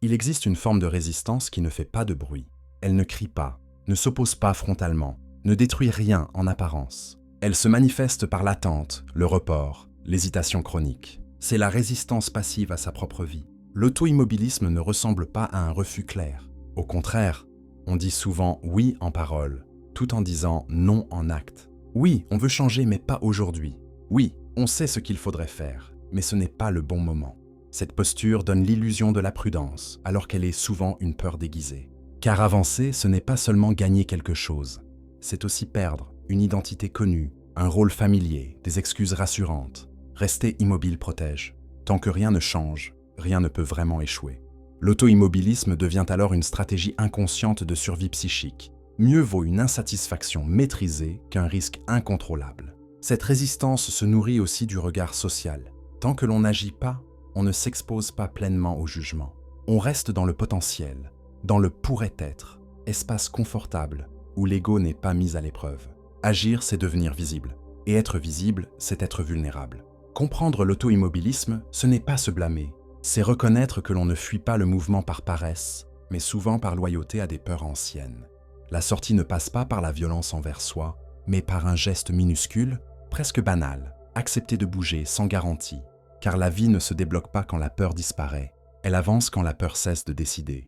Il existe une forme de résistance qui ne fait pas de bruit. Elle ne crie pas, ne s'oppose pas frontalement, ne détruit rien en apparence. Elle se manifeste par l'attente, le report, l'hésitation chronique. C'est la résistance passive à sa propre vie. L'auto-immobilisme ne ressemble pas à un refus clair. Au contraire, on dit souvent oui en parole, tout en disant non en acte. Oui, on veut changer, mais pas aujourd'hui. Oui, on sait ce qu'il faudrait faire, mais ce n'est pas le bon moment. Cette posture donne l'illusion de la prudence, alors qu'elle est souvent une peur déguisée. Car avancer, ce n'est pas seulement gagner quelque chose, c'est aussi perdre une identité connue, un rôle familier, des excuses rassurantes. Rester immobile protège. Tant que rien ne change, rien ne peut vraiment échouer. L'auto-immobilisme devient alors une stratégie inconsciente de survie psychique. Mieux vaut une insatisfaction maîtrisée qu'un risque incontrôlable. Cette résistance se nourrit aussi du regard social. Tant que l'on n'agit pas, on ne s'expose pas pleinement au jugement. On reste dans le potentiel, dans le pourrait-être, espace confortable où l'ego n'est pas mis à l'épreuve. Agir, c'est devenir visible. Et être visible, c'est être vulnérable. Comprendre l'auto-immobilisme, ce n'est pas se blâmer. C'est reconnaître que l'on ne fuit pas le mouvement par paresse, mais souvent par loyauté à des peurs anciennes. La sortie ne passe pas par la violence envers soi, mais par un geste minuscule, presque banal, accepter de bouger sans garantie. Car la vie ne se débloque pas quand la peur disparaît, elle avance quand la peur cesse de décider.